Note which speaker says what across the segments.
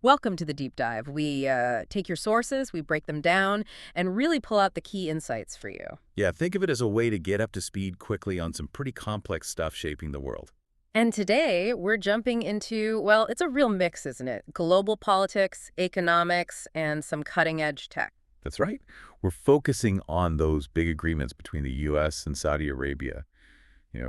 Speaker 1: Welcome to the deep dive. We take your sources, we break them down, and really pull out the key insights for you.
Speaker 2: Yeah, think of it as a way to get up to speed quickly on some pretty complex stuff shaping the world.
Speaker 1: And today, we're jumping into, well, it's a real mix, isn't it? Global politics, economics, and some cutting-edge tech.
Speaker 2: That's right. We're focusing on those big agreements between the U.S. and Saudi Arabia,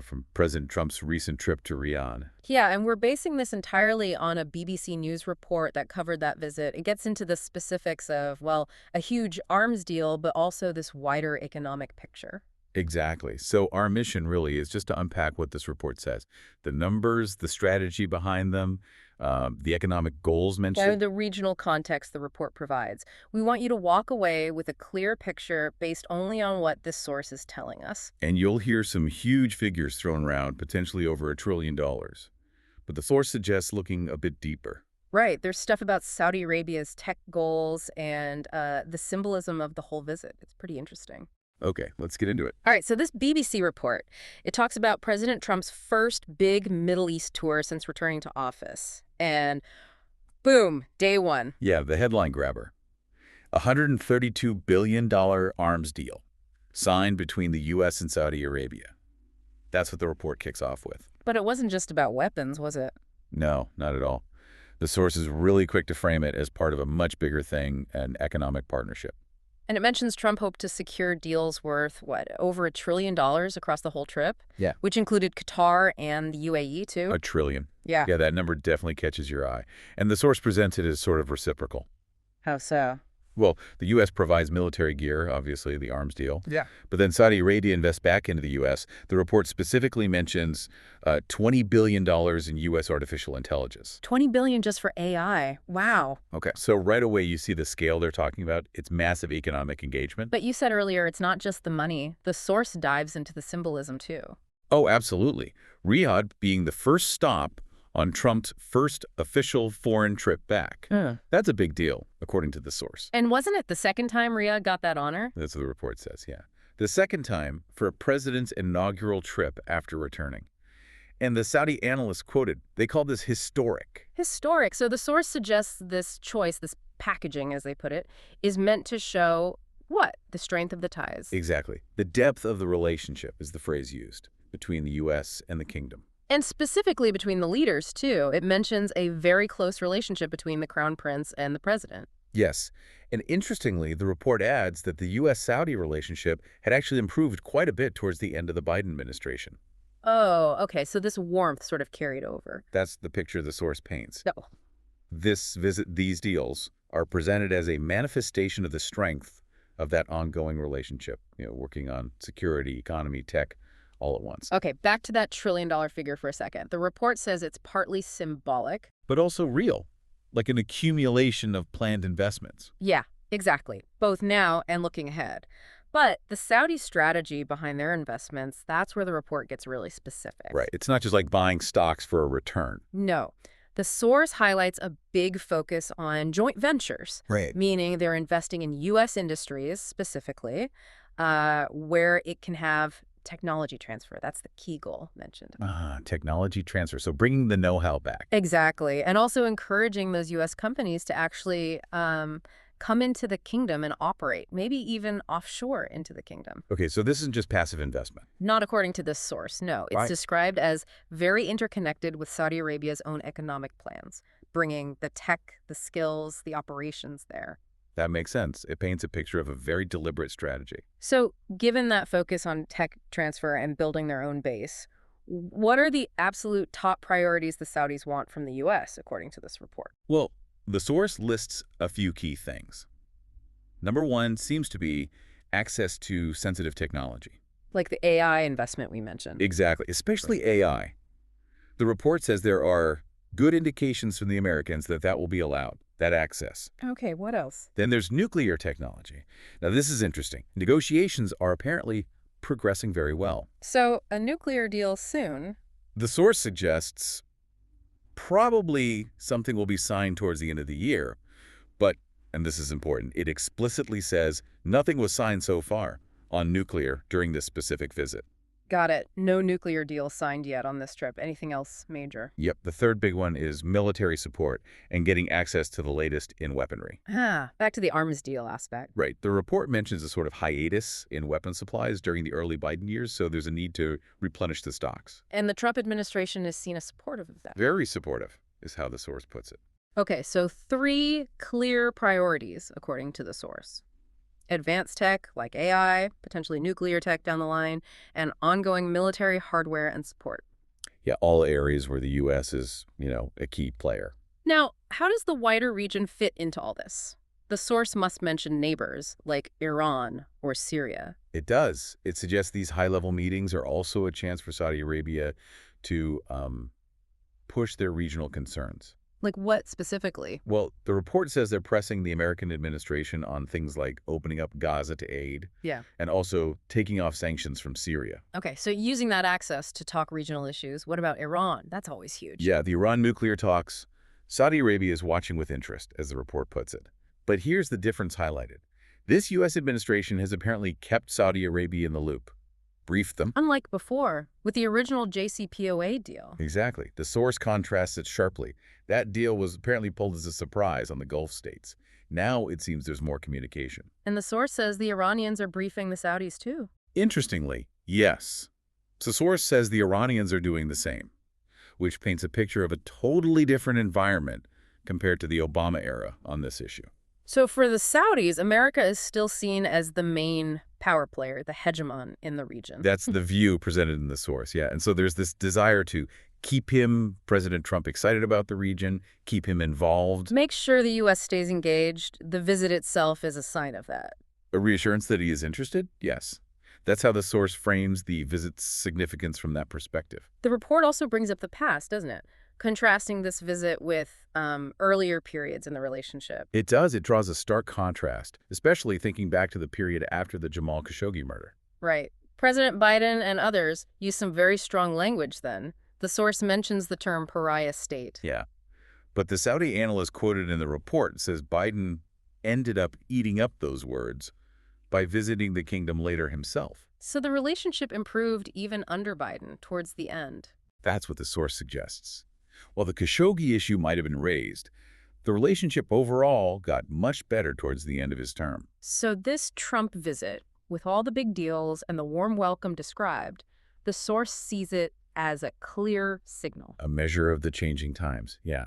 Speaker 2: from President Trump's recent trip to Riyadh.
Speaker 1: Yeah, and we're basing this entirely on a BBC News report that covered that visit. It gets into the specifics of, well, a huge arms deal, but also this wider economic picture.
Speaker 2: Exactly. So our mission really is just to unpack what this report says. The numbers, the strategy behind them, the economic goals
Speaker 1: Yeah,
Speaker 2: mentioned.
Speaker 1: the regional context the report provides. We want you to walk away with a clear picture based only on what this source is telling us.
Speaker 2: And you'll hear some huge figures thrown around, potentially over $1 trillion. But the source suggests looking a bit deeper.
Speaker 1: Right, there's stuff about Saudi Arabia's tech goals and the symbolism of the whole visit. It's pretty interesting.
Speaker 2: Okay, let's get into it.
Speaker 1: All right, so this BBC report, it talks about President Trump's first big Middle East tour since returning to office. And boom, day one.
Speaker 2: Yeah, the headline grabber. $132 billion arms deal signed between the U.S. and Saudi Arabia. That's what the report kicks off with.
Speaker 1: But it wasn't just about weapons, was it?
Speaker 2: No, not at all. The source is really quick to frame it as part of a much bigger thing, an economic partnership.
Speaker 1: And it mentions Trump hoped to secure deals worth, what, over $1 trillion across the whole trip?
Speaker 2: Yeah.
Speaker 1: Which included Qatar and the UAE, too?
Speaker 2: $1 trillion.
Speaker 1: Yeah.
Speaker 2: Yeah, that number definitely catches your eye. And the source presents it as sort of reciprocal.
Speaker 1: How so?
Speaker 2: Well, the U.S. provides military gear, obviously, the arms deal.
Speaker 1: Yeah.
Speaker 2: But then Saudi Arabia invests back into the U.S. The report specifically mentions $20 billion in U.S. artificial intelligence.
Speaker 1: $20 billion just for AI. Wow.
Speaker 2: Okay. So right away, you see the scale they're talking about. It's massive economic engagement.
Speaker 1: But you said earlier it's not just the money. The source dives into the symbolism, too.
Speaker 2: Oh, absolutely. Riyadh being the first stop on Trump's first official foreign trip back. That's a big deal, according to the source.
Speaker 1: And wasn't it the second time Riyadh got that honor?
Speaker 2: That's what the report says, yeah. The second time for a president's inaugural trip after returning. And the Saudi analysts quoted, they called this historic.
Speaker 1: Historic. So the source suggests this choice, this packaging, as they put it, is meant to show what? The strength of the ties.
Speaker 2: Exactly. The depth of the relationship is the phrase used between the U.S. and the kingdom.
Speaker 1: And specifically between the leaders, too. It mentions a very close relationship between the crown prince and the president.
Speaker 2: Yes. And interestingly, the report adds that the U.S.-Saudi relationship had actually improved quite a bit towards the end of the Biden administration.
Speaker 1: Oh, okay. So this warmth sort of carried over.
Speaker 2: That's the picture the source paints.
Speaker 1: No.
Speaker 2: This visit, these deals, are presented as a manifestation of the strength of that ongoing relationship, working on security, economy, tech, all at once.
Speaker 1: Okay, back to that trillion-dollar figure for a second. The report says it's partly symbolic.
Speaker 2: But also real, like an accumulation of planned investments.
Speaker 1: Yeah, exactly. Both now and looking ahead. But the Saudi strategy behind their investments, that's where the report gets really specific.
Speaker 2: Right. It's not just like buying stocks for a return.
Speaker 1: No. The source highlights a big focus on joint ventures.
Speaker 2: Right.
Speaker 1: Meaning they're investing in U.S. industries specifically, where it can have technology transfer. That's the key goal mentioned.
Speaker 2: Technology transfer. So bringing the know-how back.
Speaker 1: Exactly. And also encouraging those U.S. companies to actually come into the kingdom and operate, maybe even offshore into the kingdom.
Speaker 2: Okay, so this isn't just passive investment.
Speaker 1: Not according to this source, no. It's
Speaker 2: Right.
Speaker 1: described as very interconnected with Saudi Arabia's own economic plans, bringing the tech, the skills, the operations there.
Speaker 2: That makes sense. It paints a picture of a very deliberate strategy.
Speaker 1: So given that focus on tech transfer and building their own base, what are the absolute top priorities the Saudis want from the U.S., according to this report?
Speaker 2: Well, the source lists a few key things. Number one seems to be access to sensitive technology.
Speaker 1: Like the AI investment we mentioned.
Speaker 2: Exactly, especially AI. The report says there are good indications from the Americans that that will be allowed, that access.
Speaker 1: Okay, what else?
Speaker 2: Then there's nuclear technology. Now, this is interesting. Negotiations are apparently progressing very well.
Speaker 1: So a nuclear deal soon.
Speaker 2: The source suggests probably something will be signed towards the end of the year, but, and this is important, it explicitly says nothing was signed so far on nuclear during this specific visit.
Speaker 1: Got it. No nuclear deal signed yet on this trip. Anything else major?
Speaker 2: Yep, the third big one is military support and getting access to the latest in weaponry.
Speaker 1: Ah, back to the arms deal aspect.
Speaker 2: Right. The report mentions a sort of hiatus in weapon supplies during the early Biden years, so there's a need to replenish the stocks.
Speaker 1: And the Trump administration is seen as supportive of that.
Speaker 2: Very supportive is how the source puts it.
Speaker 1: Okay, so 3 clear priorities, according to the source. Advanced tech like AI, potentially nuclear tech down the line, and ongoing military hardware and support.
Speaker 2: Yeah, all areas where the U.S. is, a key player.
Speaker 1: Now, how does the wider region fit into all this? The source must mention neighbors like Iran or Syria.
Speaker 2: It does. It suggests these high-level meetings are also a chance for Saudi Arabia to push their regional concerns.
Speaker 1: Like what specifically?
Speaker 2: Well, the report says they're pressing the American administration on things like opening up Gaza to aid
Speaker 1: Yeah.
Speaker 2: and also taking off sanctions from Syria.
Speaker 1: Okay, so using that access to talk regional issues. What about Iran? That's always huge.
Speaker 2: Yeah, the Iran nuclear talks, Saudi Arabia is watching with interest, as the report puts it. But here's the difference highlighted. This U.S. administration has apparently kept Saudi Arabia in the loop, briefed them.
Speaker 1: Unlike before, with the original JCPOA deal.
Speaker 2: Exactly. The source contrasts it sharply. That deal was apparently pulled as a surprise on the Gulf states. Now it seems there's more communication.
Speaker 1: And the source says the Iranians are briefing the Saudis too.
Speaker 2: Interestingly, yes. The source says the Iranians are doing the same, which paints a picture of a totally different environment compared to the Obama era on this issue.
Speaker 1: So for the Saudis, America is still seen as the main power player, the hegemon in the region.
Speaker 2: That's the view presented in the source, yeah. And so there's this desire to keep President Trump, excited about the region, keep him involved.
Speaker 1: Make sure the U.S. stays engaged. The visit itself is a sign of that.
Speaker 2: A reassurance that he is interested? Yes. That's how the source frames the visit's significance from that perspective.
Speaker 1: The report also brings up the past, doesn't it? Contrasting this visit with earlier periods in the relationship.
Speaker 2: It does. It draws a stark contrast, especially thinking back to the period after the Jamal Khashoggi murder.
Speaker 1: Right. President Biden and others used some very strong language then. The source mentions the term pariah state.
Speaker 2: Yeah. But the Saudi analyst quoted in the report says Biden ended up eating up those words by visiting the kingdom later himself.
Speaker 1: So the relationship improved even under Biden towards the end.
Speaker 2: That's what the source suggests. While the Khashoggi issue might have been raised, the relationship overall got much better towards the end of his term.
Speaker 1: So this Trump visit, with all the big deals and the warm welcome described, the source sees it as a clear signal.
Speaker 2: A measure of the changing times, yeah.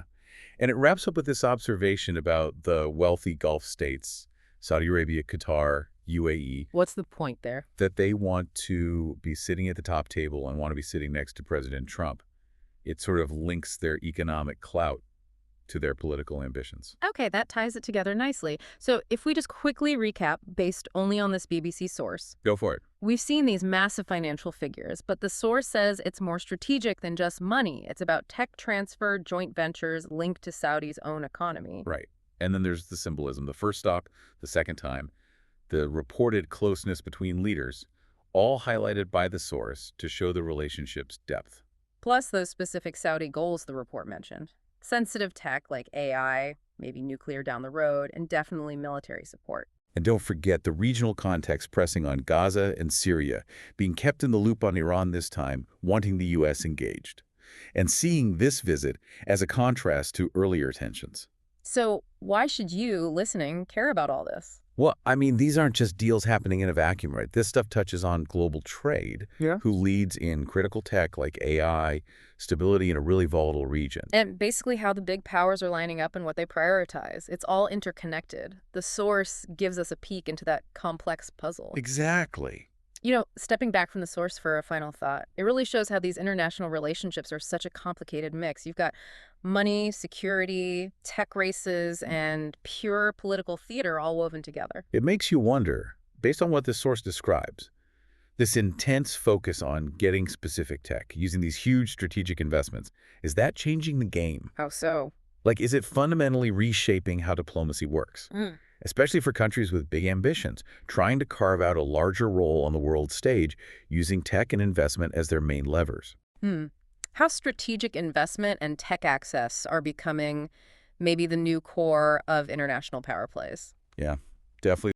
Speaker 2: And it wraps up with this observation about the wealthy Gulf states, Saudi Arabia, Qatar, UAE.
Speaker 1: What's the point there?
Speaker 2: That they want to be sitting at the top table and want to be sitting next to President Trump. It sort of links their economic clout to their political ambitions.
Speaker 1: Okay, that ties it together nicely. So if we just quickly recap based only on this BBC source.
Speaker 2: Go for it.
Speaker 1: We've seen these massive financial figures, but the source says it's more strategic than just money. It's about tech transfer, joint ventures linked to Saudi's own economy.
Speaker 2: Right. And then there's the symbolism. The first stop, the second time, the reported closeness between leaders, all highlighted by the source to show the relationship's depth.
Speaker 1: Plus those specific Saudi goals the report mentioned. Sensitive tech like AI, maybe nuclear down the road, and definitely military support.
Speaker 2: And don't forget the regional context pressing on Gaza and Syria, being kept in the loop on Iran this time, wanting the U.S. engaged, and seeing this visit as a contrast to earlier tensions.
Speaker 1: So why should you, listening, care about all this?
Speaker 2: Well, I mean, these aren't just deals happening in a vacuum, right? This stuff touches on global trade, who leads in critical tech like AI, stability in a really volatile region.
Speaker 1: And basically how the big powers are lining up and what they prioritize. It's all interconnected. The source gives us a peek into that complex puzzle.
Speaker 2: Exactly.
Speaker 1: You know, stepping back from the source for a final thought, it really shows how these international relationships are such a complicated mix. You've got money, security, tech races, and pure political theater all woven together.
Speaker 2: It makes you wonder, based on what this source describes, this intense focus on getting specific tech, using these huge strategic investments, is that changing the game?
Speaker 1: How so?
Speaker 2: Like, is it fundamentally reshaping how diplomacy works? Especially for countries with big ambitions, trying to carve out a larger role on the world stage using tech and investment as their main levers.
Speaker 1: How strategic investment and tech access are becoming maybe the new core of international power plays.
Speaker 2: Yeah, definitely.